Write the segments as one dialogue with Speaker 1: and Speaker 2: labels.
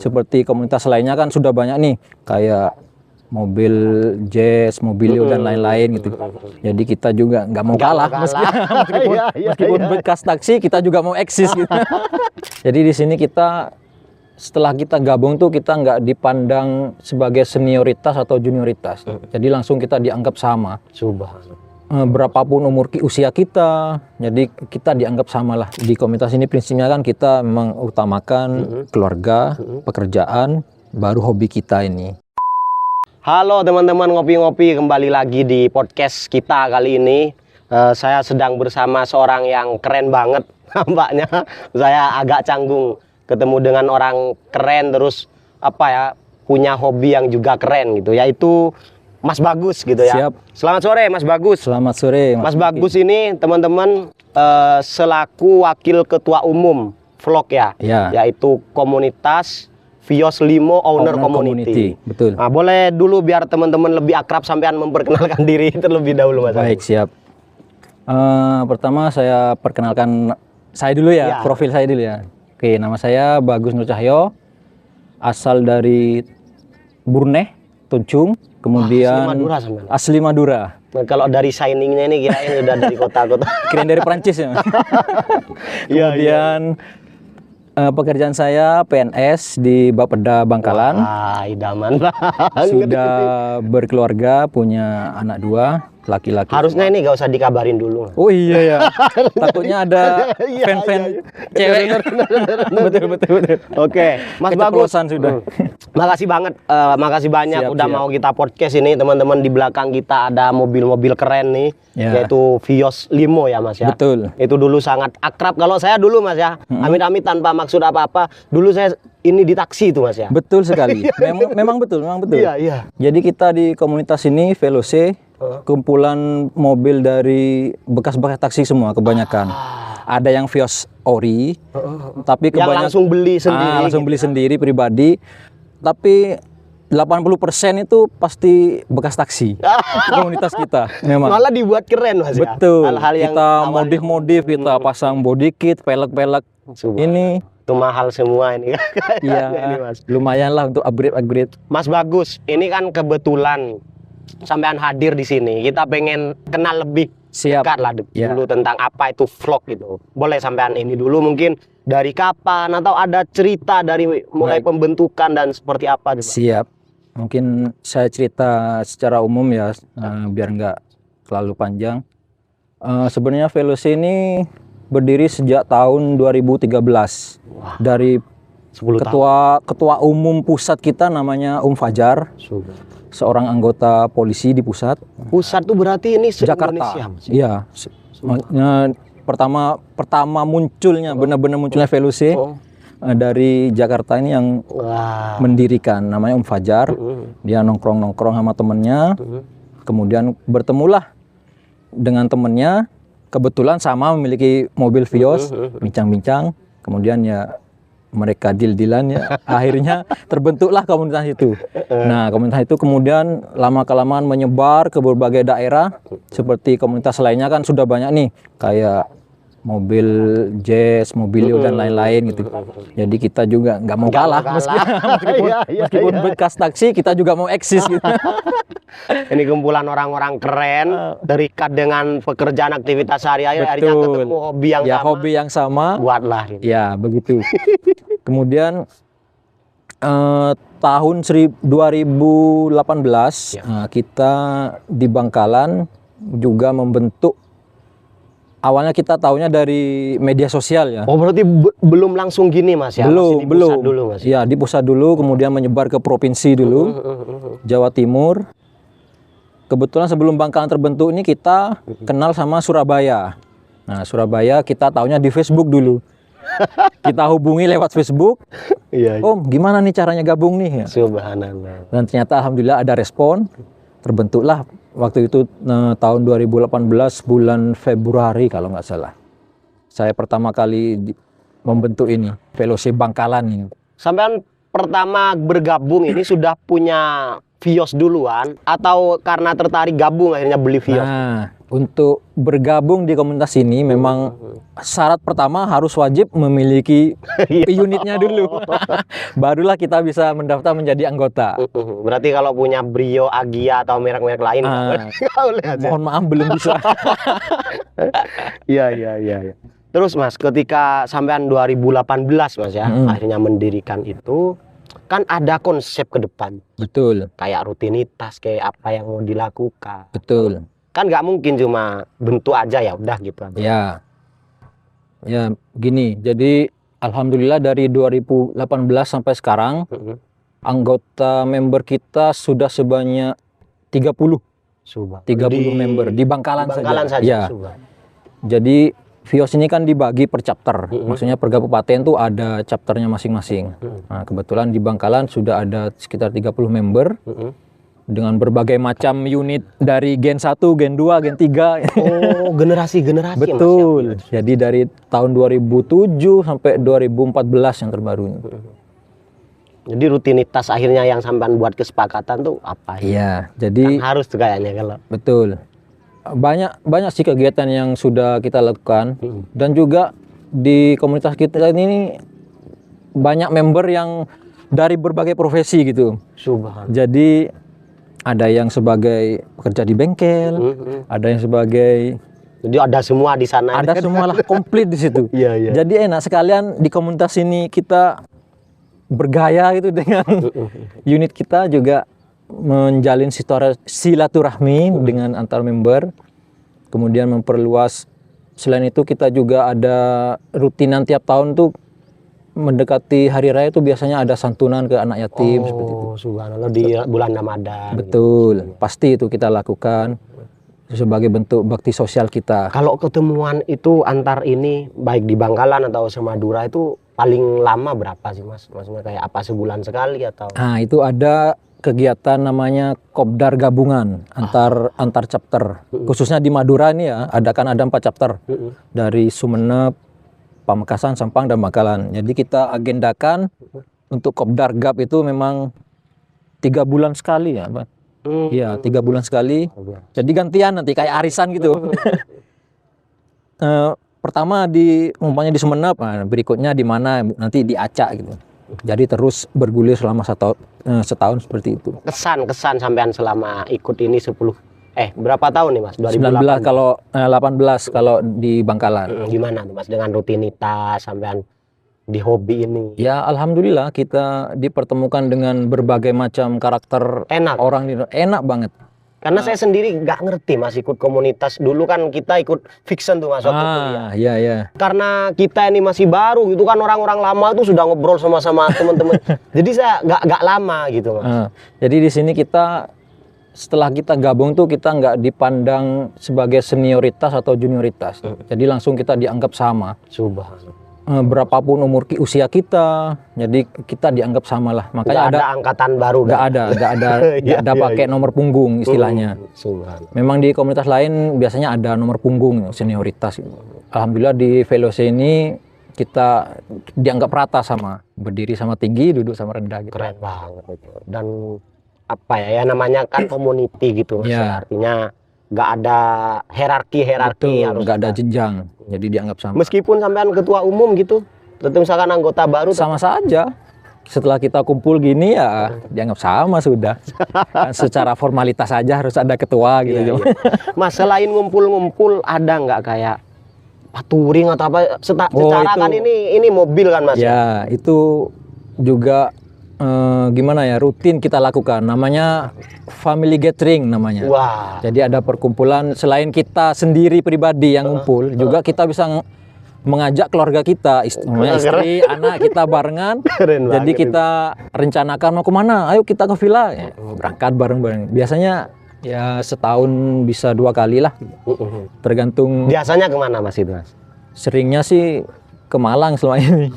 Speaker 1: Seperti komunitas lainnya kan sudah banyak nih, kayak mobil jazz, mobilio dan lain-lain gitu. Jadi kita juga nggak mau kalah, meskipun bekas taksi kita juga mau eksis gitu. Jadi di sini kita setelah kita gabung tuh kita nggak dipandang sebagai senioritas atau junioritas. Jadi langsung kita dianggap sama. Berapapun usia kita, jadi kita dianggap sama lah. Di komunitas ini prinsipnya kan kita memang utamakan keluarga, pekerjaan, baru hobi kita ini.
Speaker 2: Halo teman-teman ngopi-ngopi, kembali lagi di podcast kita kali ini. Saya sedang bersama seorang yang keren banget nampaknya. Saya agak canggung ketemu dengan orang keren, terus punya hobi yang juga keren gitu, yaitu Mas Bagus gitu ya.
Speaker 1: Siap.
Speaker 2: Selamat sore Mas Bagus.
Speaker 1: Selamat sore
Speaker 2: Mas Bagus ini teman-teman selaku wakil ketua umum vlog ya, yaitu komunitas Vios Limo Owner Community.
Speaker 1: Betul.
Speaker 2: Nah, boleh dulu biar teman-teman lebih akrab sampean memperkenalkan diri terlebih dahulu Mas.
Speaker 1: Baik, siap. Pertama saya perkenalkan saya dulu ya, profil saya dulu ya. Oke, nama saya Bagus Nur Cahyo, asal dari Brunei, Tuncung, kemudian asli Madura.
Speaker 2: Nah, kalau dari signingnya ini kirain udah dari kota-kota.
Speaker 1: Kirain dari Prancis ya. Kemudian pekerjaan saya PNS di Bapeda Bangkalan.
Speaker 2: Wah, idaman banget.
Speaker 1: Sudah berkeluarga, punya anak 2, laki-laki.
Speaker 2: Harusnya ini gak usah dikabarin dulu.
Speaker 1: Oh iya ya. Takutnya ada fan-fan cewek. Betul.
Speaker 2: Oke, Mas Bagus.
Speaker 1: Sudah.
Speaker 2: Makasih banget, makasih banyak udah mau kita podcast ini. Teman-teman, di belakang kita ada mobil-mobil keren nih, yaitu Vios Limo ya Mas ya.
Speaker 1: Betul.
Speaker 2: Itu dulu sangat akrab. Kalau saya dulu Mas ya, amit-amit tanpa maksud apa-apa, dulu saya ini di taksi itu Mas ya.
Speaker 1: Betul sekali. Memang betul.
Speaker 2: Iya.
Speaker 1: Jadi kita di komunitas ini VLOC, kumpulan mobil dari bekas-bekas taksi semua kebanyakan. Ada yang Vios Ori, tapi kebanyakan
Speaker 2: yang langsung beli sendiri.
Speaker 1: Langsung beli sendiri pribadi. Tapi 80% itu pasti bekas taksi. Komunitas kita memang.
Speaker 2: Malah dibuat keren Mas ya.
Speaker 1: Betul.
Speaker 2: Hal-hal yang
Speaker 1: kita modif-modif, kita pasang body kit, pelek-pelek. Ini
Speaker 2: itu mahal semua ini.
Speaker 1: Iya,
Speaker 2: Mas.
Speaker 1: Lumayan lah untuk upgrade.
Speaker 2: Mas Bagus, ini kan kebetulan sampean hadir di sini. Kita pengen kenal lebih dekat lah dulu tentang apa itu vlog gitu. Boleh sampean ini dulu mungkin dari kapan atau ada cerita dari mulai pembentukan dan seperti apa?
Speaker 1: Siap. Mungkin saya cerita secara umum ya, biar nggak terlalu panjang. Sebenarnya VLOC ini berdiri sejak tahun 2013. Dari ketua umum pusat kita namanya Fajar. Seorang anggota polisi di pusat.
Speaker 2: Pusat itu berarti ini
Speaker 1: Jakarta. Iya. Pertama munculnya, benar-benar munculnya VLOC dari Jakarta ini yang mendirikan, namanya Fajar. Dia nongkrong sama temennya, kemudian bertemulah dengan temennya, kebetulan sama memiliki mobil Vios, bincang-bincang, kemudian ya mereka deal-dealan ya, akhirnya terbentuklah komunitas itu. Nah, komunitas itu kemudian lama-kelamaan menyebar ke berbagai daerah, seperti komunitas lainnya kan sudah banyak nih, kayak mobil jazz, mobilio dan lain-lain gitu. Jadi kita juga nggak mau kalah, meskipun bekas taksi kita juga mau eksis gitu.
Speaker 2: Ini kumpulan orang-orang keren, terikat dengan pekerjaan aktivitas sehari-hari, akhirnya ketemu hobi yang sama. Buatlah.
Speaker 1: Ya begitu. Kemudian tahun 2018 kita di Bangkalan juga membentuk. Awalnya kita tahunya dari media sosial ya.
Speaker 2: Oh, berarti belum langsung gini Mas ya?
Speaker 1: Belum.
Speaker 2: Dulu, Mas.
Speaker 1: Ya, di pusat dulu, kemudian menyebar ke provinsi dulu, Jawa Timur. Kebetulan sebelum Bangkalan terbentuk ini kita kenal sama Surabaya. Nah, Surabaya kita tahunya di Facebook dulu. Kita hubungi lewat Facebook. Om, gimana nih caranya gabung nih?
Speaker 2: Subhanallah.
Speaker 1: Dan ternyata alhamdulillah ada respon. Terbentuklah waktu itu tahun 2018 bulan Februari kalau nggak salah. Saya pertama kali membentuk ini, VLOC Bangkalan ini.
Speaker 2: Sampean pertama bergabung ini sudah punya Vios duluan atau karena tertarik gabung akhirnya beli Vios?
Speaker 1: Nah, Untuk bergabung di komunitas ini memang syarat pertama harus wajib memiliki unitnya dulu. Barulah kita bisa mendaftar menjadi anggota.
Speaker 2: Berarti kalau punya Brio, Agia atau merek-merek lain nggak boleh aja.
Speaker 1: Mohon maaf belum bisa.
Speaker 2: Iya. Terus Mas, ketika sampean 2018 Mas ya, akhirnya mendirikan itu, kan ada konsep ke depan.
Speaker 1: Betul.
Speaker 2: Kayak rutinitas, kayak apa yang mau dilakukan.
Speaker 1: Betul.
Speaker 2: Kan nggak mungkin cuma bentuk aja ya udah gitu aja.
Speaker 1: Ya gini, jadi alhamdulillah dari 2018 sampai sekarang anggota member kita sudah sebanyak 30 member di Bangkalan saja. Ya. Jadi Vios ini kan dibagi per chapter, maksudnya per kabupaten tuh ada chapternya masing-masing. Nah, kebetulan di Bangkalan sudah ada sekitar 30 member. Dengan berbagai macam unit dari Gen 1, Gen 2, Gen 3.
Speaker 2: Oh, generasi-generasi.
Speaker 1: Betul. Mas, ya? Jadi dari tahun 2007 sampai 2014 yang terbaru ini.
Speaker 2: Jadi rutinitas akhirnya yang sampean buat kesepakatan tuh apa?
Speaker 1: Iya, jadi
Speaker 2: kan harus tuh kayaknya kalau.
Speaker 1: Betul. Banyak sih kegiatan yang sudah kita lakukan dan juga di komunitas kita ini banyak member yang dari berbagai profesi gitu.
Speaker 2: Subhanallah.
Speaker 1: Jadi ada yang sebagai pekerja di bengkel, ada yang sebagai,
Speaker 2: jadi ada semua di sana.
Speaker 1: Ada semua lah, komplit di situ.
Speaker 2: Iya.
Speaker 1: Jadi enak sekalian di komunitas ini kita bergaya gitu dengan unit kita juga menjalin silaturahmi dengan antar member, kemudian memperluas. Selain itu kita juga ada rutinan tiap tahun tuh mendekati hari raya itu biasanya ada santunan ke anak yatim seperti itu.
Speaker 2: Subhanallah, di bulan Ramadan.
Speaker 1: Betul, pasti itu kita lakukan sebagai bentuk bakti sosial kita.
Speaker 2: Kalau ketemuan itu antar ini baik di Bangkalan atau Semadura itu paling lama berapa sih Mas? Maksudnya kayak apa, sebulan sekali atau?
Speaker 1: Nah, itu ada kegiatan namanya kopdar gabungan antar chapter. Khususnya di Madura ini ya, ada 4 chapter. Dari Sumeneb, Pamekasan, Sampang, dan Bangkalan. Jadi kita agendakan untuk kopdar gab itu memang 3 bulan sekali ya, Pak. Iya, 3 bulan sekali. Jadi gantian nanti kayak arisan gitu. Pertama umpamanya di Sumeneb, berikutnya di mana nanti di Acak gitu. Jadi terus bergulir selama setahun seperti itu.
Speaker 2: Kesan sampean selama ikut ini berapa tahun nih Mas?
Speaker 1: 2018. 19 kalau 18 kalau di Bangkalan.
Speaker 2: Gimana tuh Mas dengan rutinitas sampean di hobi ini?
Speaker 1: Ya alhamdulillah kita dipertemukan dengan berbagai macam karakter orang di enak banget.
Speaker 2: Karena saya sendiri nggak ngerti Mas ikut komunitas. Dulu kan kita ikut fiction tuh Mas waktu kuliah.
Speaker 1: Iya.
Speaker 2: Karena kita ini masih baru gitu kan, orang-orang lama tuh sudah ngobrol sama teman-teman. Jadi saya nggak lama gitu Mas.
Speaker 1: Jadi di sini kita setelah kita gabung tuh kita nggak dipandang sebagai senioritas atau junioritas. Jadi langsung kita dianggap sama.
Speaker 2: Subhanallah.
Speaker 1: Berapapun usia kita, jadi kita dianggap sama lah. Makanya
Speaker 2: ada angkatan baru.
Speaker 1: Nggak ada pakai nomor punggung istilahnya. Memang di komunitas lain biasanya ada nomor punggung senioritas. Alhamdulillah di VLOC ini kita dianggap rata sama, berdiri sama tinggi, duduk sama rendah gitu.
Speaker 2: Keren banget itu. Dan apa ya namanya kan community gitu Mas. Ya. Artinya nggak ada hierarki harus
Speaker 1: nggak ada jenjang, jadi dianggap sama.
Speaker 2: Meskipun sampean ketua umum gitu, tetap misalkan anggota baru
Speaker 1: sama saja. Setelah kita kumpul gini ya dianggap sama sudah. Secara formalitas saja harus ada ketua gitu.
Speaker 2: Iya. Mas, selain ngumpul-ngumpul ada nggak kayak touring atau apa? Secara kan ini mobil kan Mas?
Speaker 1: Ya itu juga gimana ya, rutin kita lakukan, namanya family gathering namanya.
Speaker 2: Wah.
Speaker 1: Jadi ada perkumpulan selain kita sendiri pribadi yang ngumpul, juga kita bisa mengajak keluarga kita, istri, anak kita barengan. Jadi kita rencanakan mau kemana, ayo kita ke villa, berangkat bareng-bareng. Biasanya ya setahun bisa 2 kali lah, tergantung.
Speaker 2: Biasanya kemana Mas itu Mas?
Speaker 1: Seringnya sih ke Malang selama ini,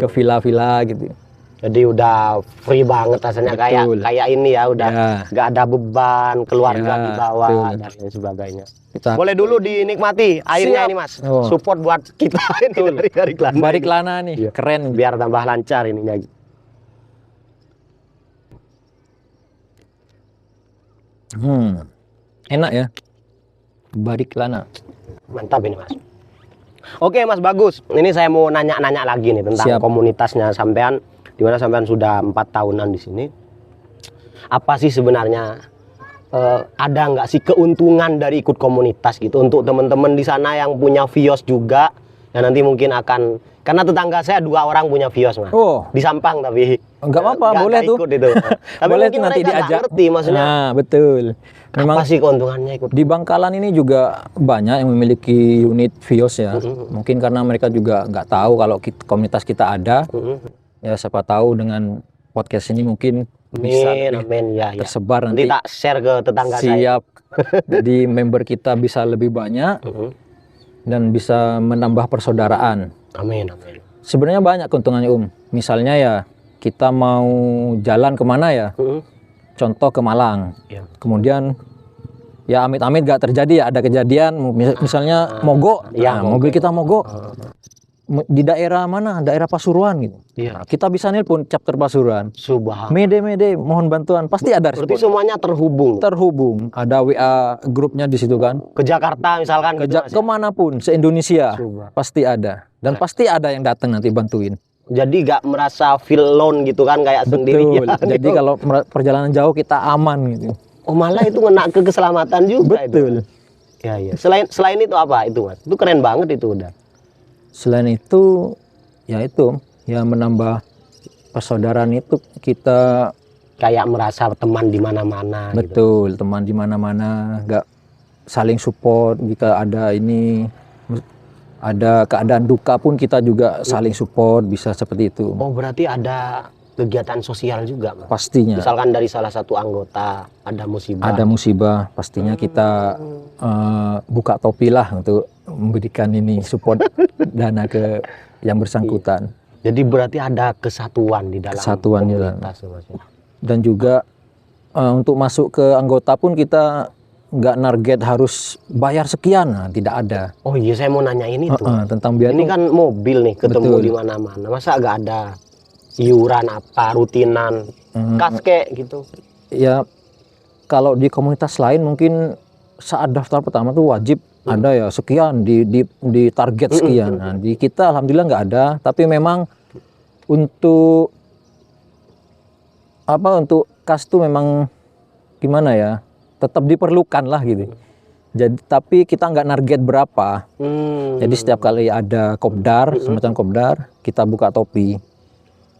Speaker 1: ke villa-villa gitu.
Speaker 2: Jadi udah free banget rasanya. Betul. kayak ini ya, udah nggak ada beban keluarga di bawah dan lain sebagainya. Boleh dulu dinikmati airnya. Siap. Ini Mas. Support buat kita ini dari
Speaker 1: Bariklana nih. Keren
Speaker 2: biar tambah lancar ininya.
Speaker 1: Enak ya. Barik lana.
Speaker 2: Mantap ini Mas. Oke Mas, bagus. Ini saya mau nanya-nanya lagi nih tentang komunitasnya sampean, di mana sampean sudah 4 tahunan di sini. Apa sih sebenarnya ada nggak sih keuntungan dari ikut komunitas gitu untuk teman-teman di sana yang punya Vios juga, yang nanti mungkin akan, karena tetangga saya 2 orang punya Vios Mas.
Speaker 1: Oh,
Speaker 2: di Sampang tapi
Speaker 1: nggak apa-apa, boleh tuh.
Speaker 2: Itu. Tapi
Speaker 1: boleh
Speaker 2: mungkin
Speaker 1: tuh nanti
Speaker 2: mereka nggak
Speaker 1: diajak.
Speaker 2: ngerti maksudnya.
Speaker 1: Nah, betul. Memang
Speaker 2: apa sih keuntungannya ikut?
Speaker 1: di Bangkalan ini juga banyak yang memiliki unit Vios ya. Mungkin karena mereka juga nggak tahu kalau komunitas kita ada. Ya siapa tahu dengan podcast ini mungkin bisa
Speaker 2: Amin. Ya,
Speaker 1: tersebar
Speaker 2: nanti tak share ke tetangga saya.
Speaker 1: Siap. Jadi member kita bisa lebih banyak dan bisa menambah persaudaraan.
Speaker 2: Amin.
Speaker 1: Sebenarnya banyak keuntungannya Misalnya ya kita mau jalan kemana ya. Contoh ke Malang. Kemudian ya amit-amit gak terjadi ya, ada kejadian misalnya mogok, mobil kita mogok di daerah mana, daerah Pasuruan gitu. Nah, kita bisa nelpon chapter Pasuruan. Mede, mohon bantuan, pasti ada respon.
Speaker 2: Berarti semuanya
Speaker 1: terhubung. Ada WA grupnya di situ kan.
Speaker 2: Ke Jakarta misalkan,
Speaker 1: kemanapun se-Indonesia pasti ada, dan pasti ada yang datang nanti bantuin.
Speaker 2: Jadi gak merasa feel alone gitu kan, kayak sendirian.
Speaker 1: Jadi kalau perjalanan jauh kita aman gitu.
Speaker 2: Oh malah itu ngena ke keselamatan juga.
Speaker 1: Betul.
Speaker 2: Itu. Ya. Selain itu apa itu Mas? Itu keren banget itu udah.
Speaker 1: Selain itu ya menambah persaudaraan itu kita
Speaker 2: kayak merasa teman di mana-mana.
Speaker 1: Betul, gitu. Teman di mana-mana, nggak saling support jika ada keadaan duka pun kita juga saling support, bisa seperti itu.
Speaker 2: Oh berarti ada kegiatan sosial juga Mas?
Speaker 1: Pastinya.
Speaker 2: Misalkan dari salah satu anggota ada musibah.
Speaker 1: Pastinya kita buka topi lah untuk memberikan ini support dana ke yang bersangkutan.
Speaker 2: Jadi berarti ada kesatuan di dalam komunitas.
Speaker 1: Dan juga untuk masuk ke anggota pun kita nggak target harus bayar sekian, tidak ada.
Speaker 2: Oh iya, saya mau nanya ini tuh.
Speaker 1: Tentang biaya.
Speaker 2: Ini kan mobil nih ketemu di mana-mana. Masa nggak ada iuran apa rutinan kaske gitu? Ya
Speaker 1: kalau di komunitas lain mungkin saat daftar pertama tuh wajib ada ya sekian di target sekian. Nah, di kita alhamdulillah nggak ada. Tapi memang untuk kas tuh memang gimana ya? Tetap diperlukan lah gitu. Jadi tapi kita nggak target berapa. Jadi setiap kali ada kopdar, semacam kopdar, kita buka topi.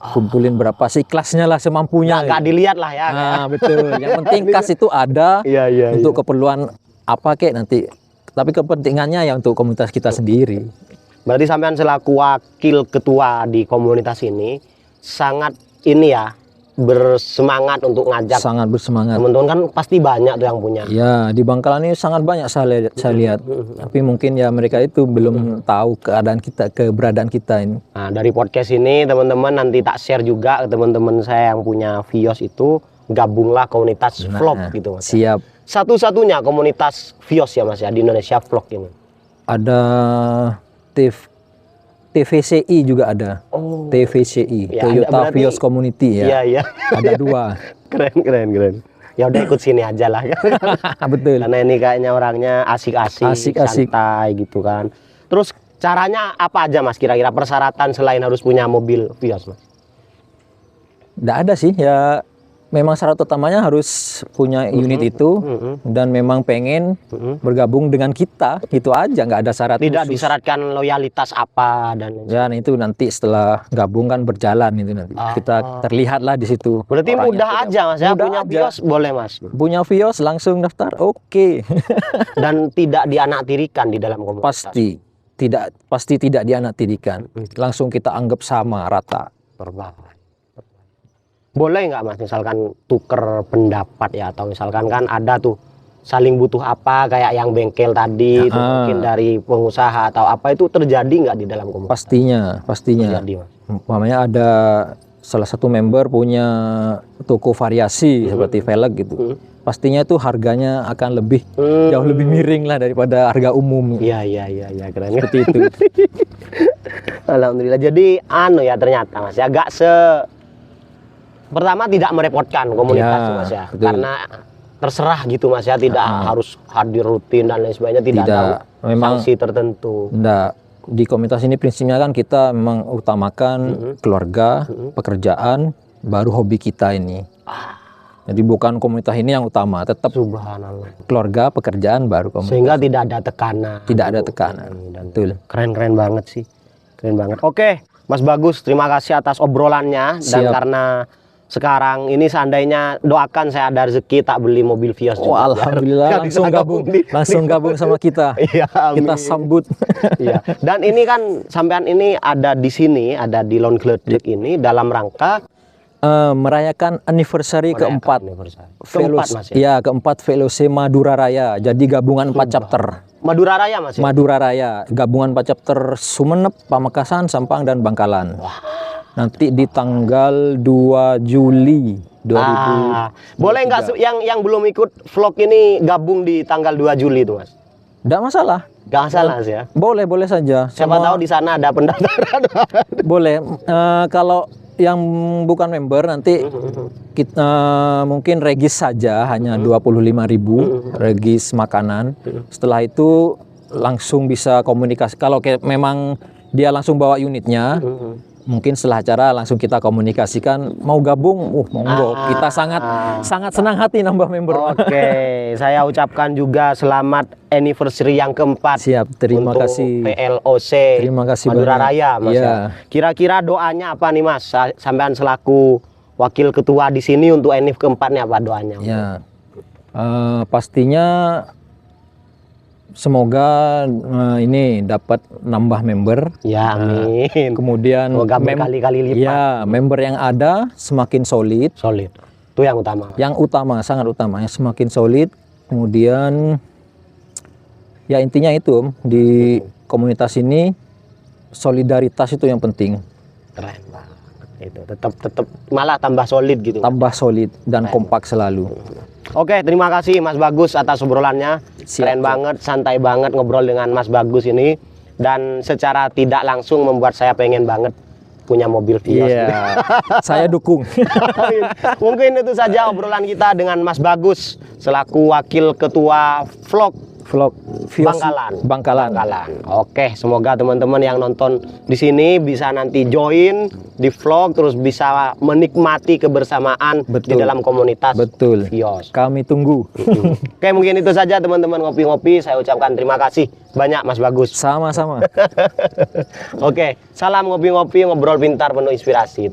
Speaker 1: Kumpulin berapa seikhlasnya lah, semampunya.
Speaker 2: Nggak dilihat lah ya.
Speaker 1: Nah, betul. Yang penting kas itu ada untuk keperluan apa kek nanti. Tapi kepentingannya ya untuk komunitas kita sendiri.
Speaker 2: Berarti sampean selaku wakil ketua di komunitas ini sangat ini ya, bersemangat untuk ngajak.
Speaker 1: Sangat bersemangat.
Speaker 2: Teman-teman kan pasti banyak tuh yang punya.
Speaker 1: Ya, di Bangkalan ini sangat banyak saya lihat. Tapi mungkin ya mereka itu belum tahu keberadaan kita ini.
Speaker 2: Nah, dari podcast ini teman-teman nanti tak share juga ke teman-teman saya yang punya Vios itu, gabunglah komunitas vlog gitu Mas.
Speaker 1: Siap.
Speaker 2: Satu-satunya komunitas Vios ya Mas ya di Indonesia vlog ini.
Speaker 1: Ada TVCI juga ada. TVCI, ya, Toyota Vios Community ya. Iya. Ada 2.
Speaker 2: Keren. Ya udah ikut sini aja lah.
Speaker 1: Betul.
Speaker 2: Karena ini kayaknya orangnya asik-asik, santai gitu kan. Terus caranya apa aja Mas kira-kira persyaratan selain harus punya mobil Vios Mas?
Speaker 1: Nggak ada sih ya. Memang syarat utamanya harus punya unit itu dan memang pengen bergabung dengan kita, gitu aja, nggak ada syarat.
Speaker 2: Tidak khusus. Disyaratkan loyalitas apa dan
Speaker 1: itu nanti setelah gabung kan berjalan itu nanti kita terlihat lah di situ.
Speaker 2: Berarti mudah aja Mas ya, punya Vios boleh Mas.
Speaker 1: Punya Vios langsung daftar, oke.
Speaker 2: Dan tidak dianaktirikan di dalam komunitas.
Speaker 1: Pasti tidak dianaktirikan. Langsung kita anggap sama rata.
Speaker 2: Boleh nggak Mas misalkan tuker pendapat ya, atau misalkan kan ada tuh saling butuh apa kayak yang bengkel tadi itu mungkin dari pengusaha atau apa, itu terjadi nggak di dalam komunitas?
Speaker 1: Pastinya terjadi, Mas. Umpamanya ada salah satu member punya toko variasi seperti velg gitu, pastinya itu harganya akan jauh lebih miring lah daripada harga umum.
Speaker 2: Iya keren
Speaker 1: seperti itu.
Speaker 2: Alhamdulillah. Jadi ya ternyata Mas ya agak pertama tidak merepotkan komunitas Mas ya, betul. Karena terserah gitu Mas ya, tidak harus hadir rutin dan lain sebagainya, tidak ada
Speaker 1: memang
Speaker 2: sanksi tertentu.
Speaker 1: Enggak, di komunitas ini prinsipnya kan kita memang utamakan keluarga, pekerjaan, baru hobi kita ini. Jadi bukan komunitas ini yang utama, tetap
Speaker 2: Subhanallah.
Speaker 1: keluarga, pekerjaan, baru komunitas.
Speaker 2: Sehingga tidak ada tekanan.
Speaker 1: Tidak ada tekanan. Betul.
Speaker 2: Keren-keren banget sih. Keren banget. Oke, Mas Bagus, terima kasih atas obrolannya. Dan
Speaker 1: Siap.
Speaker 2: karena sekarang ini seandainya doakan saya ada rezeki tak beli mobil Vios
Speaker 1: Oh,
Speaker 2: juga.
Speaker 1: alhamdulillah
Speaker 2: Biar
Speaker 1: langsung
Speaker 2: bisa
Speaker 1: gabung,
Speaker 2: di-
Speaker 1: gabung sama kita.
Speaker 2: Iya, amin.
Speaker 1: Kita sambut.
Speaker 2: Iya. Dan ini kan sampean ini ada di sini, ada di Lone Gledek ini dalam rangka
Speaker 1: Merayakan anniversary keempat.
Speaker 2: Keempat Mas ya.
Speaker 1: Ya, keempat VLOC Madura Raya. Jadi gabungan 4 chapter.
Speaker 2: Madura Raya Mas ya.
Speaker 1: Madura Raya, gabungan 4 chapter Sumeneb, Pamekasan, Sampang, dan Bangkalan. Nanti di tanggal 2 Juli 2000.
Speaker 2: Boleh nggak yang belum ikut vlog ini gabung di tanggal 2 Juli itu Mas?
Speaker 1: Nggak masalah.
Speaker 2: Gak salah Mas ya.
Speaker 1: Boleh saja.
Speaker 2: Siapa tahu di sana ada pendaftaran.
Speaker 1: Boleh. Kalau yang bukan member nanti kita mungkin regis saja, hanya 25.000 regis makanan. Setelah itu langsung bisa komunikasi. Kalau memang dia langsung bawa unitnya, mungkin setelah acara langsung kita komunikasikan mau gabung. Monggo. Kita sangat senang hati nambah member.
Speaker 2: Oke, saya ucapkan juga selamat anniversary yang keempat.
Speaker 1: Siap, terima
Speaker 2: untuk
Speaker 1: kasih.
Speaker 2: VLOC
Speaker 1: Terima kasih
Speaker 2: Madura
Speaker 1: banyak.
Speaker 2: Raya Mas
Speaker 1: Iya.
Speaker 2: ya. Kira-kira doanya apa nih Mas? Sampean selaku wakil ketua di sini untuk anniv keempatnya apa doanya?
Speaker 1: Ya, pastinya semoga ini dapat nambah member.
Speaker 2: Ya, amin.
Speaker 1: Kemudian
Speaker 2: Semoga berkali-kali lipat.
Speaker 1: Ya, member yang ada semakin solid.
Speaker 2: Solid. Itu yang utama.
Speaker 1: Yang utama, sangat utama, yang semakin solid. Kemudian ya intinya itu di komunitas ini solidaritas itu yang penting.
Speaker 2: Keren banget. Itu tetap malah tambah solid gitu.
Speaker 1: Tambah solid dan kompak selalu.
Speaker 2: Oke, terima kasih Mas Bagus atas obrolannya. Keren banget, santai banget ngobrol dengan Mas Bagus ini. Dan secara tidak langsung membuat saya pengen banget punya mobil Vios.
Speaker 1: Iya, saya dukung.
Speaker 2: Mungkin itu saja obrolan kita dengan Mas Bagus selaku wakil ketua vlog
Speaker 1: Vios
Speaker 2: Bangkalan. Oke, semoga teman-teman yang nonton di sini bisa nanti join di vlog, terus bisa menikmati kebersamaan di dalam komunitas Vios.
Speaker 1: Kami tunggu.
Speaker 2: Oke, mungkin itu saja teman-teman ngopi-ngopi. Saya ucapkan terima kasih banyak Mas Bagus.
Speaker 1: Sama-sama.
Speaker 2: Oke, salam ngopi-ngopi, ngobrol pintar penuh inspirasi.